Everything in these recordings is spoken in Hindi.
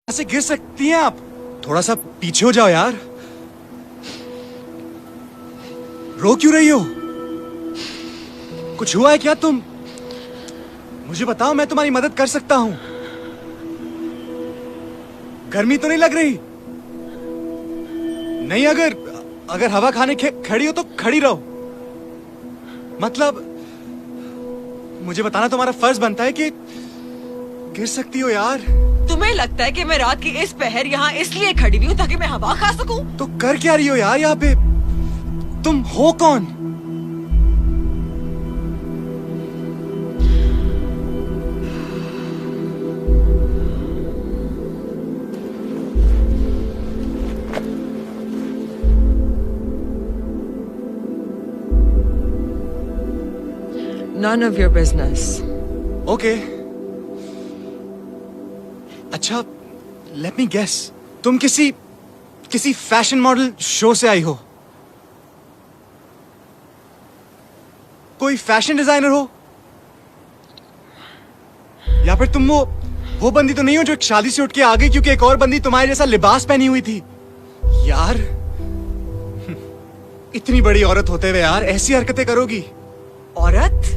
ऐसे गिर सकती हैं आप। थोड़ा सा पीछे हो जाओ यार। रो क्यों रही हो? कुछ हुआ है क्या? तुम मुझे बताओ, मैं तुम्हारी मदद कर सकता हूं। गर्मी तो नहीं लग रही? नहीं, अगर हवा खाने खड़ी हो तो खड़ी रहो। मतलब मुझे बताना तुम्हारा फर्ज बनता है कि गिर सकती हो यार। तुम्हें लगता है कि मैं रात की इस पहर यहाँ इसलिए खड़ी हुई हूँ ताकि मैं हवा खा सकूं? तो कर क्या रही हो यार यहाँ पे? तुम हो कौन? None of your business. Okay. अच्छा, लेट मी गेस, तुम किसी फैशन मॉडल शो से आई हो? कोई फैशन डिजाइनर हो? या फिर तुम वो बंदी तो नहीं हो जो एक शादी से उठ के आ गई क्योंकि एक और बंदी तुम्हारे जैसा लिबास पहनी हुई थी? यार, इतनी बड़ी औरत होते हुए यार ऐसी हरकतें करोगी? औरत?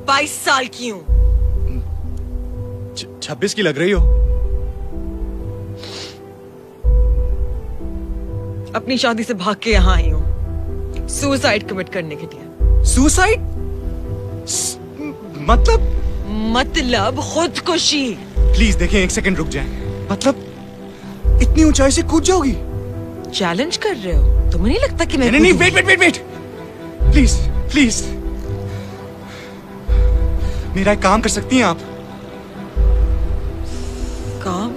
22 साल की हूँ। 26 की लग रही हो। अपनी शादी से भाग के यहाँ आई हूँ सुसाइड कमिट करने के लिए। सुसाइड? मतलब खुदकुशी। प्लीज देखें, एक सेकंड रुक जाएं। मतलब इतनी ऊंचाई से कूद जाओगी? चैलेंज कर रहे हो? तुम्हें नहीं लगता कि मैं नहीं, वेट, प्लीज प्लीज, मेरा एक काम कर सकती हैं आप? काम?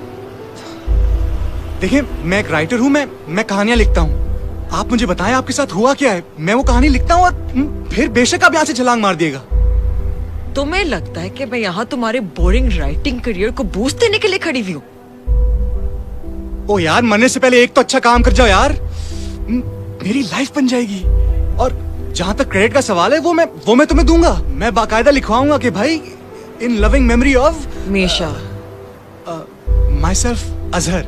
देखिए, मैं एक राइटर हूँ, मैं कहानियां लिखता हूँ। आप मुझे बताएं आपके साथ हुआ क्या है। मैं वो कहानी लिखता हूँ और फिर बेशक आप यहाँ से छलांग मार दिएगा। तुम्हें लगता है कि मैं यहाँ तुम्हारे बोरिंग राइटिंग करियर को बूस्ट देने के लिए खड़ी हुई हूँ? ओ यार, मरने से पहले एक तो अच्छा काम कर जाओ यार, मेरी लाइफ बन जाएगी। और जहां तक क्रेडिट का सवाल है, वो मैं तुम्हें दूंगा। मैं बाकायदा लिखवाऊंगा कि भाई, in loving memory of Misha, myself Azhar.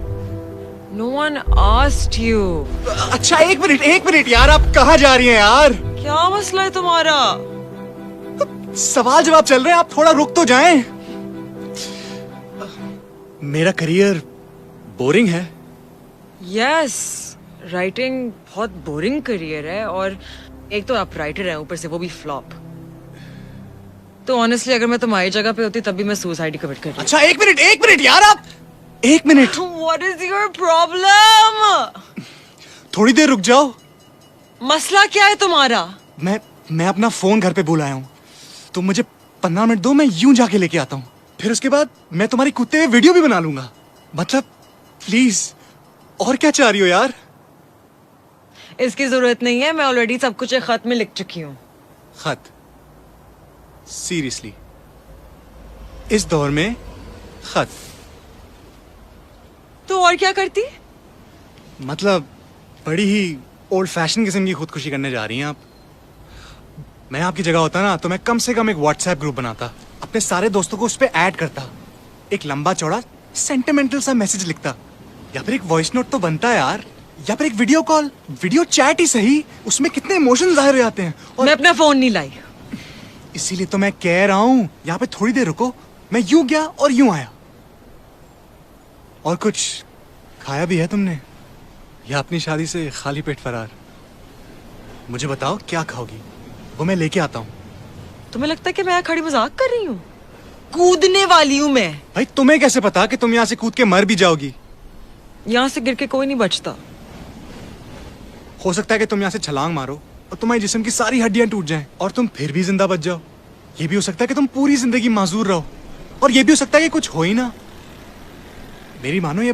No one asked you. अच्छा, एक मिनट यार, आप कहाँ जा रही हैं यार? क्या मसला है तुम्हारा? सवाल जवाब चल रहे हैं, आप थोड़ा रुक तो जाएं। मेरा करियर बोरिंग है। यस, राइटिंग बहुत बोरिंग करियर है, और एक तो आप राइटर हैं, ऊपर से वो भी फ्लॉप। तो ऑनेस्टली अगर मैं तुम्हारी जगह पे होती तब भी मैं सुसाइड कमिट करती। अच्छा, एक मिनट यार, आप एक minute. What is your problem? थोड़ी देर रुक जाओ। मसला क्या है तुम्हारा? मैं अपना फोन घर पे भूल आया हूँ। तुम मुझे 15 मिनट दो, मैं यूं जाके लेके आता हूँ। फिर उसके बाद मैं तुम्हारी कुत्ते हुए वीडियो भी बना लूंगा। मतलब प्लीज, और क्या चाह रही हो यार? इसकी जरूरत नहीं है, मैं ऑलरेडी सब कुछ एक खत में लिख चुकी हूँ। खत? सीरियसली? इस दौर में खत? तो और क्या करती? मतलब बड़ी ही ओल्ड फैशन किस्म की खुदकुशी करने जा रही हैं आप। मैं आपकी जगह होता ना तो मैं कम से कम एक व्हाट्सएप ग्रुप बनाता, अपने सारे दोस्तों को उस पर ऐड करता, एक लंबा चौड़ा सेंटिमेंटल सा मैसेज लिखता, या फिर एक वॉइस नोट तो बनता है यार, या फिर एक वीडियो कॉल, वीडियो चैट ही सही, उसमें कितने इमोशन जाहिर हो जाते हैं। और मैं अपना फोन नहीं लाई। इसीलिए तो मैं कह रहा हूँ, यहाँ पे थोड़ी देर रुको। मैं यूं गया और यूं आया। और कुछ खाया भी है तुमने, या अपनी शादी से खाली पेट फरार? मुझे बताओ क्या खाओगी, वो मैं लेके आता हूँ। तुम्हें लगता है कि मैं यहाँ खड़ी मजाक कर रही हूँ? कूदने वाली हूँ मैं। भाई, तुम्हें कैसे पता कि तुम यहाँ से कूद के मर भी जाओगी? यहाँ से गिर के कोई नहीं बचता। हो सकता है कि तुम यहाँ से छलांग मारो और तुम्हारे जिस्म की सारी हड्डियां टूट जाएं और तुम फिर भी जिंदा बच जाओ। ये भी हो सकता है कि तुम पूरी जिंदगी माजूर रहो, और ये भी हो सकता है कि कुछ हो ही ना। मेरी मानो, ये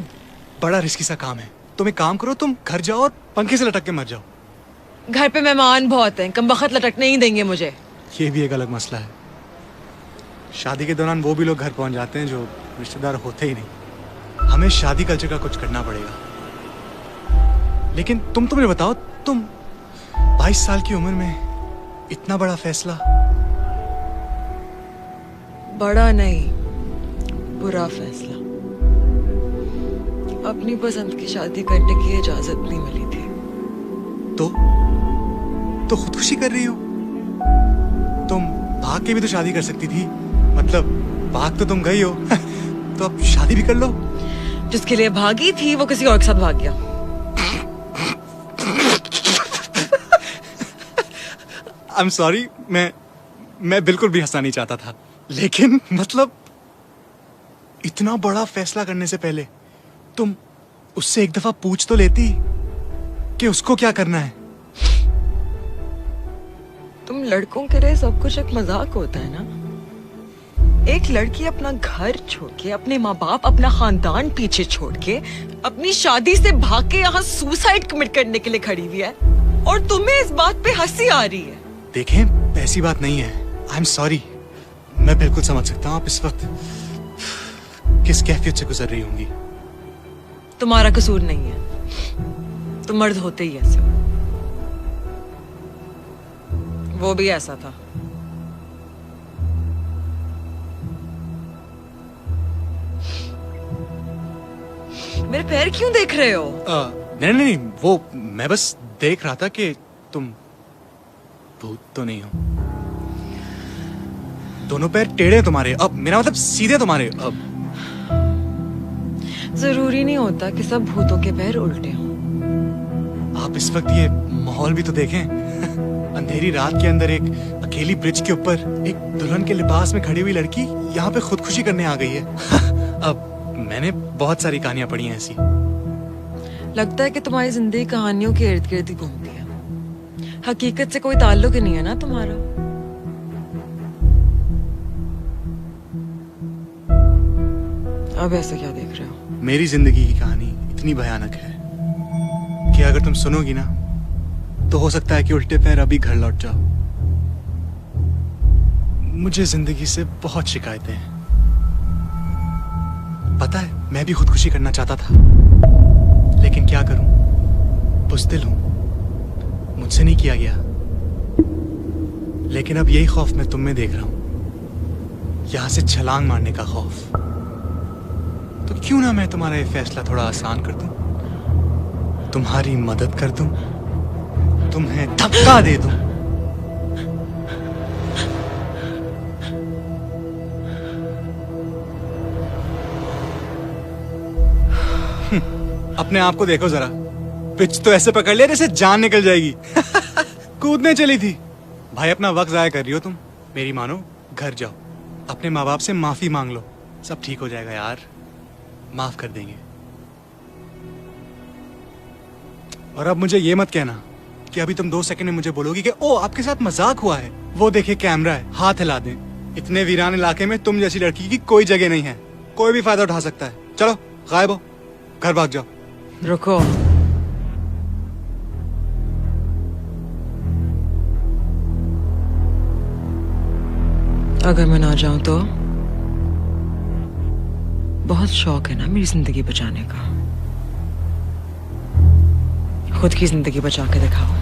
बड़ा रिस्की सा काम है। तुम एक काम करो, तुम घर जाओ और पंखे से लटक के मर जाओ। घर पे मेहमान बहुत हैं, कमबख्त लटकने नहीं देंगे मुझे। ये भी एक अलग मसला है। शादी के दौरान वो भी लोग घर पहुंच जाते हैं जो रिश्तेदार होते ही नहीं। हमें शादी कल्चर का कुछ करना पड़ेगा। लेकिन तुम मुझे बताओ, तुम 22 साल की उम्र में इतना बड़ा फैसला? बड़ा नहीं, बुरा फैसला। अपनी पसंद की शादी करने की इजाजत नहीं मिली थी। तो खुदकुशी कर रही हो? तुम भाग के भी तो शादी कर सकती थी। मतलब भाग तो तुम गई हो तो अब शादी भी कर लो। जिसके लिए भागी थी वो किसी और के साथ भाग गया। आई एम सॉरी, मैं बिल्कुल भी हंसना नहीं चाहता था, लेकिन मतलब इतना बड़ा फैसला करने से पहले तुम उससे एक दफा पूछ तो लेती कि उसको क्या करना है। तुम लड़कों के लिए सब कुछ एक मजाक होता है ना। एक लड़की अपना घर छोड़ के, अपने माँ बाप, अपना खानदान पीछे छोड़ के, अपनी शादी से भाग के यहाँ सुसाइड कमिट करने के लिए खड़ी हुई है, और तुम्हें इस बात पे हंसी आ रही है। देखें, ऐसी बात नहीं है। आई एम सॉरी, मैं बिल्कुल समझ सकता हूँ आप इस वक्त किस कैफियत से गुजर रही होंगी। तुम्हारा कसूर नहीं है, तुम मर्द होते ही ऐसे हो। वो भी ऐसा था। मेरे पैर क्यों देख रहे हो? नहीं नहीं नहीं, वो मैं बस देख रहा था कि तुम भूत तो नहीं हो। दोनों पैर टेढ़े तुम्हारे, अब मेरा मतलब सीधे तुम्हारे। अब जरूरी नहीं होता कि सब भूतों के पैर उल्टे हों। आप इस वक्त ये माहौल भी तो देखें। अंधेरी रात के अंदर एक अकेली ब्रिज के ऊपर एक दुल्हन के लिबास में खड़ी हुई लड़की यहाँ पे खुदकुशी करने आ गई है। अब मैंने बहुत सारी कहानियां पढ़ी हैं ऐसी। लगता है कि तुम्हारी जिंदगी कहानियों के इर्द गिर्द ही घूमती है। हकीकत से कोई ताल्लुक ही नहीं है ना तुम्हारा। अब ऐसा क्या देख रहे हो? मेरी जिंदगी की कहानी इतनी भयानक है कि अगर तुम सुनोगी ना तो हो सकता है कि उल्टे पैर अभी घर लौट जाओ। मुझे जिंदगी से बहुत शिकायतें हैं। पता है, मैं भी खुदकुशी करना चाहता था, लेकिन क्या करूं, बुज़दिल हूं, मुझसे नहीं किया गया। लेकिन अब यही खौफ मैं तुम में देख रहा हूं, यहां से छलांग मारने का खौफ। तो क्यों ना मैं तुम्हारा ये फैसला थोड़ा आसान कर दूं, तुम्हारी मदद कर दूं, तुम्हें धक्का दे दूं। अपने आप को देखो जरा, पिच तो ऐसे पकड़ लिया जैसे जान निकल जाएगी। कूदने चली थी। भाई, अपना वक्त जाया कर रही हो तुम। मेरी मानो, घर जाओ, अपने माँ बाप से माफी मांग लो, सब ठीक हो जाएगा यार, माफ कर देंगे। और अब मुझे ये मत कहना कि अभी तुम 2 सेकंड में मुझे बोलोगी कि ओ आपके साथ मजाक हुआ है, वो देखिए कैमरा है, हाथ हिला दें। इतने वीरान इलाके में तुम जैसी लड़की की कोई जगह नहीं है, कोई भी फायदा उठा सकता है। चलो गायब हो, घर भाग जाओ। रुको, अगर मैं ना जाऊं तो? बहुत शौक है ना मेरी जिंदगी बचाने का। खुद की जिंदगी बचा के दिखाओ।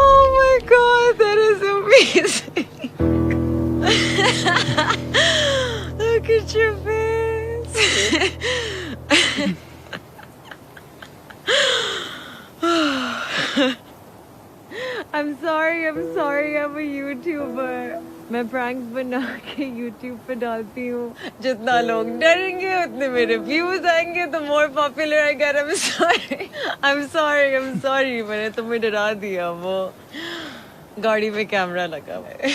Oh my God, that is amazing. Look at your face. I'm sorry, I'm a YouTuber. मैं प्रैंक्स बना के YouTube पे डालती हूँ। जितना लोग डरेंगे उतने मेरे व्यूज आएंगे, तो more popular I get. I'm sorry, मैंने तुम्हें डरा दिया। वो गाड़ी में कैमरा लगा हुआ है।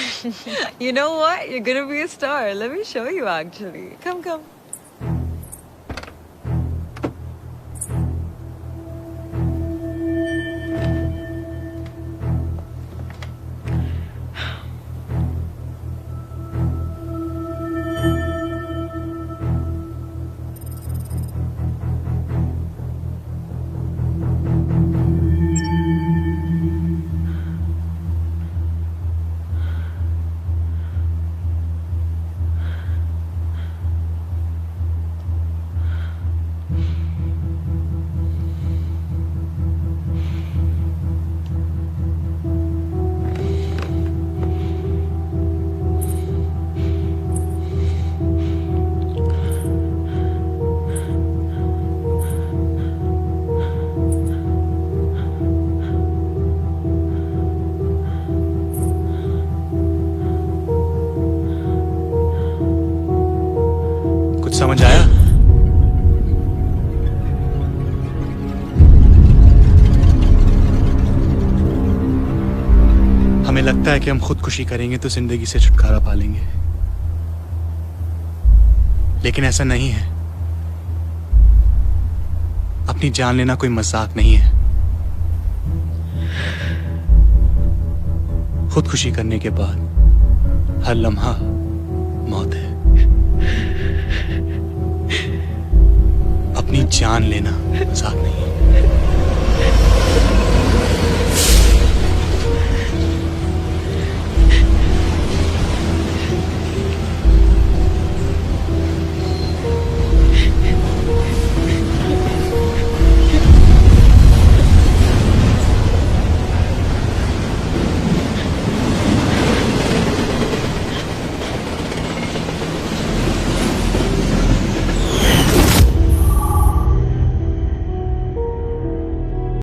You know what? You're gonna be a star. Let me show you actually. Come. समझ आया? हमें लगता है कि हम खुदकुशी करेंगे तो जिंदगी से छुटकारा पा लेंगे, लेकिन ऐसा नहीं है। अपनी जान लेना कोई मजाक नहीं है। खुदकुशी करने के बाद हर लम्हा मौत है। अपनी जान लेना मजाक नहीं है।